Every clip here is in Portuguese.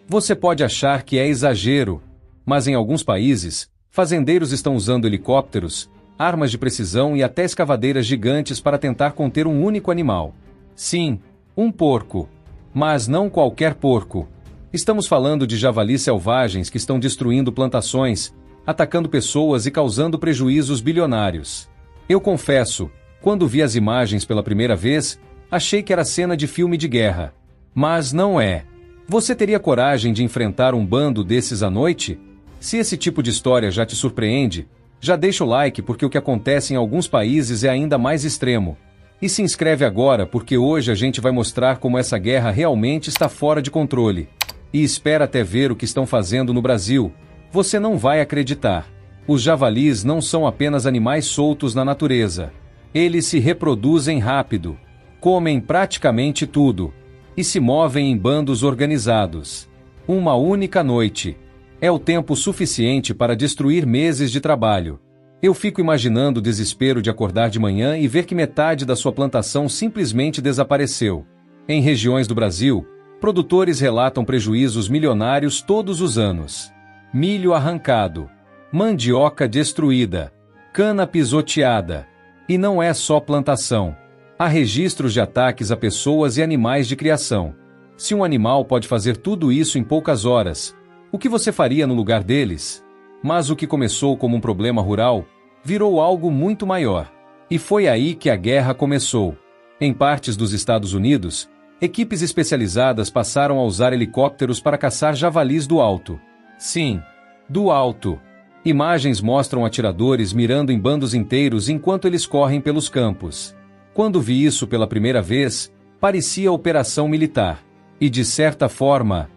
Você pode achar que é exagero, mas em alguns países, fazendeiros estão usando helicópteros, armas de precisão e até escavadeiras gigantes para tentar conter um único animal. Sim, um porco. Mas não qualquer porco. Estamos falando de javalis selvagens que estão destruindo plantações, atacando pessoas e causando prejuízos bilionários. Eu confesso, quando vi as imagens pela primeira vez, achei que era cena de filme de guerra. Mas não é. Você teria coragem de enfrentar um bando desses à noite? Se esse tipo de história já te surpreende, já deixa o like porque o que acontece em alguns países é ainda mais extremo. E se inscreve agora porque hoje a gente vai mostrar como essa guerra realmente está fora de controle. E espera até ver o que estão fazendo no Brasil. Você não vai acreditar. Os javalis não são apenas animais soltos na natureza. Eles se reproduzem rápido, comem praticamente tudo e se movem em bandos organizados. Uma única noite é o tempo suficiente para destruir meses de trabalho. Eu fico imaginando o desespero de acordar de manhã e ver que metade da sua plantação simplesmente desapareceu. Em regiões do Brasil, produtores relatam prejuízos milionários todos os anos. Milho arrancado, mandioca destruída, cana pisoteada. E não é só plantação. Há registros de ataques a pessoas e animais de criação. Se um animal pode fazer tudo isso em poucas horas, o que você faria no lugar deles? Mas o que começou como um problema rural, virou algo muito maior. E foi aí que a guerra começou. Em partes dos Estados Unidos, equipes especializadas passaram a usar helicópteros para caçar javalis do alto. Sim, do alto. Imagens mostram atiradores mirando em bandos inteiros enquanto eles correm pelos campos. Quando vi isso pela primeira vez, parecia operação militar. E de certa forma,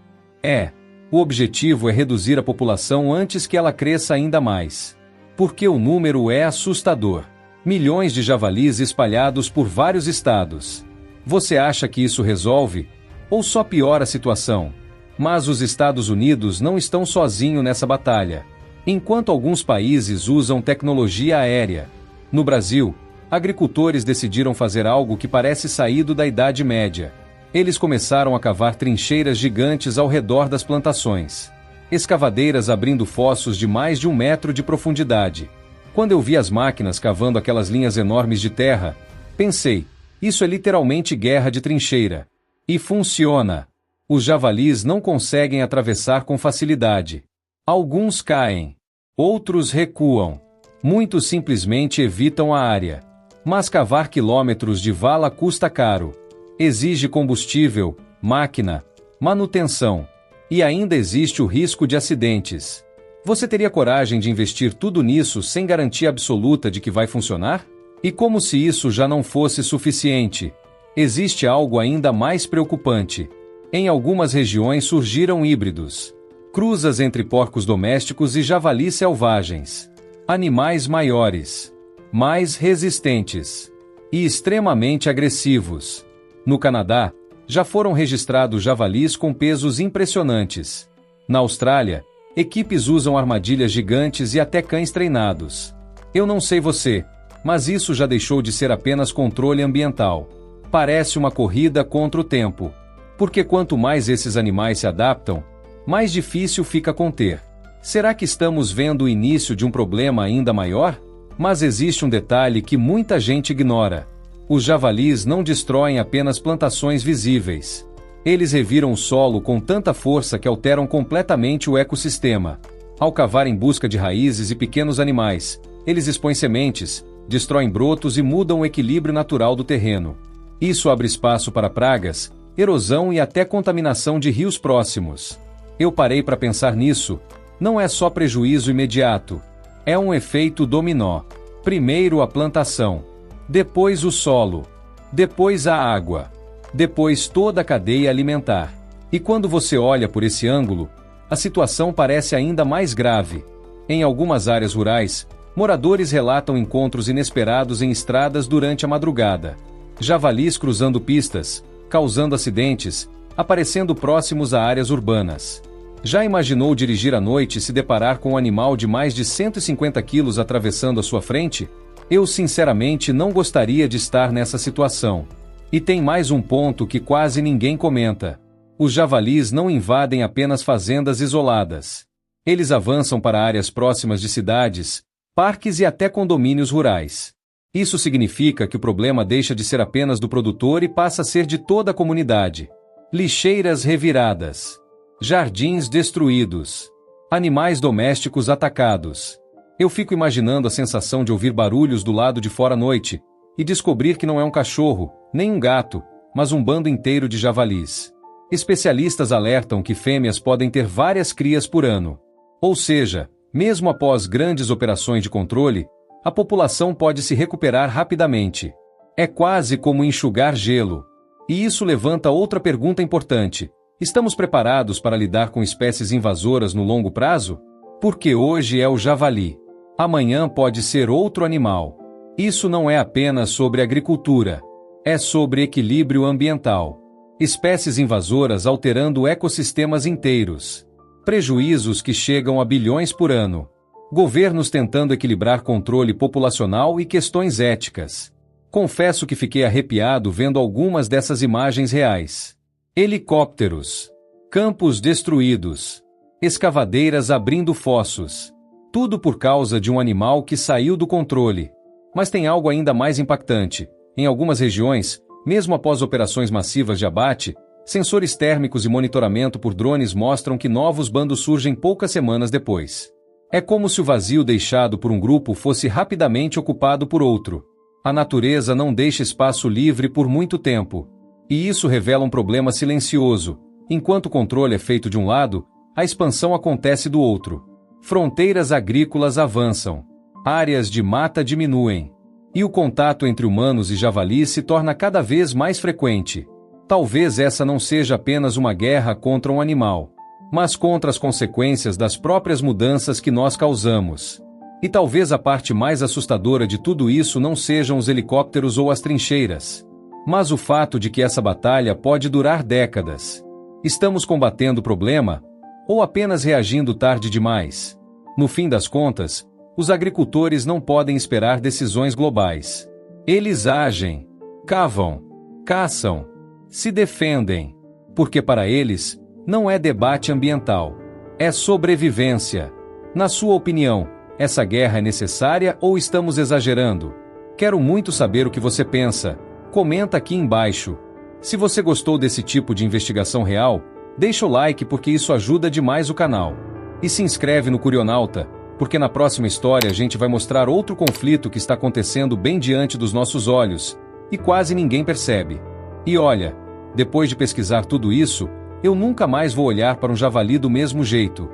o objetivo é reduzir a população antes que ela cresça ainda mais. Porque o número é assustador. Milhões de javalis espalhados por vários estados. Você acha que isso resolve? Ou só piora a situação? Mas os Estados Unidos não estão sozinhos nessa batalha. Enquanto alguns países usam tecnologia aérea, no Brasil, agricultores decidiram fazer algo que parece saído da Idade Média. Eles começaram a cavar trincheiras gigantes ao redor das plantações. Escavadeiras abrindo fossos de mais de 1 metro de profundidade. Quando eu vi as máquinas cavando aquelas linhas enormes de terra, pensei, isso é literalmente guerra de trincheira. E funciona. Os javalis não conseguem atravessar com facilidade. Alguns caem. Outros recuam. Muitos simplesmente evitam a área. Mas cavar quilômetros de vala custa caro. Exige combustível, máquina, manutenção. E ainda existe o risco de acidentes. Você teria coragem de investir tudo nisso sem garantia absoluta de que vai funcionar? E como se isso já não fosse suficiente, existe algo ainda mais preocupante. Em algumas regiões surgiram híbridos. Cruzas entre porcos domésticos e javalis selvagens. Animais maiores, mais resistentes e extremamente agressivos. No Canadá, já foram registrados javalis com pesos impressionantes. Na Austrália, equipes usam armadilhas gigantes e até cães treinados. Eu não sei você, mas isso já deixou de ser apenas controle ambiental. Parece uma corrida contra o tempo. Porque quanto mais esses animais se adaptam, mais difícil fica conter. Será que estamos vendo o início de um problema ainda maior? Mas existe um detalhe que muita gente ignora. Os javalis não destroem apenas plantações visíveis. Eles reviram o solo com tanta força que alteram completamente o ecossistema. Ao cavar em busca de raízes e pequenos animais, eles expõem sementes, destroem brotos e mudam o equilíbrio natural do terreno. Isso abre espaço para pragas, erosão e até contaminação de rios próximos. Eu parei para pensar nisso. Não é só prejuízo imediato. É um efeito dominó. Primeiro a plantação, depois o solo, depois a água, depois toda a cadeia alimentar. E quando você olha por esse ângulo, a situação parece ainda mais grave. Em algumas áreas rurais, moradores relatam encontros inesperados em estradas durante a madrugada. Javalis cruzando pistas, causando acidentes, aparecendo próximos a áreas urbanas. Já imaginou dirigir à noite e se deparar com um animal de mais de 150 quilos atravessando a sua frente? Eu sinceramente não gostaria de estar nessa situação. E tem mais um ponto que quase ninguém comenta. Os javalis não invadem apenas fazendas isoladas. Eles avançam para áreas próximas de cidades, parques e até condomínios rurais. Isso significa que o problema deixa de ser apenas do produtor e passa a ser de toda a comunidade. Lixeiras reviradas. Jardins destruídos. Animais domésticos atacados. Eu fico imaginando a sensação de ouvir barulhos do lado de fora à noite e descobrir que não é um cachorro, nem um gato, mas um bando inteiro de javalis. Especialistas alertam que fêmeas podem ter várias crias por ano. Ou seja, mesmo após grandes operações de controle, a população pode se recuperar rapidamente. É quase como enxugar gelo. E isso levanta outra pergunta importante. Estamos preparados para lidar com espécies invasoras no longo prazo? Porque hoje é o javali. Amanhã pode ser outro animal. Isso não é apenas sobre agricultura. É sobre equilíbrio ambiental. Espécies invasoras alterando ecossistemas inteiros. Prejuízos que chegam a bilhões por ano. Governos tentando equilibrar controle populacional e questões éticas. Confesso que fiquei arrepiado vendo algumas dessas imagens reais. Helicópteros. Campos destruídos. Escavadeiras abrindo fossos. Tudo por causa de um animal que saiu do controle. Mas tem algo ainda mais impactante. Em algumas regiões, mesmo após operações massivas de abate, sensores térmicos e monitoramento por drones mostram que novos bandos surgem poucas semanas depois. É como se o vazio deixado por um grupo fosse rapidamente ocupado por outro. A natureza não deixa espaço livre por muito tempo. E isso revela um problema silencioso. Enquanto o controle é feito de um lado, a expansão acontece do outro. Fronteiras agrícolas avançam. Áreas de mata diminuem. E o contato entre humanos e javalis se torna cada vez mais frequente. Talvez essa não seja apenas uma guerra contra um animal, mas contra as consequências das próprias mudanças que nós causamos. E talvez a parte mais assustadora de tudo isso não sejam os helicópteros ou as trincheiras, mas o fato de que essa batalha pode durar décadas. Estamos combatendo o problema ou apenas reagindo tarde demais? No fim das contas, os agricultores não podem esperar decisões globais. Eles agem, cavam, caçam, se defendem, porque para eles, não é debate ambiental, é sobrevivência. Na sua opinião, essa guerra é necessária ou estamos exagerando? Quero muito saber o que você pensa. Comenta aqui embaixo. Se você gostou desse tipo de investigação real, deixa o like porque isso ajuda demais o canal. E se inscreve no Curionauta, porque na próxima história a gente vai mostrar outro conflito que está acontecendo bem diante dos nossos olhos, e quase ninguém percebe. E olha, depois de pesquisar tudo isso, eu nunca mais vou olhar para um javali do mesmo jeito.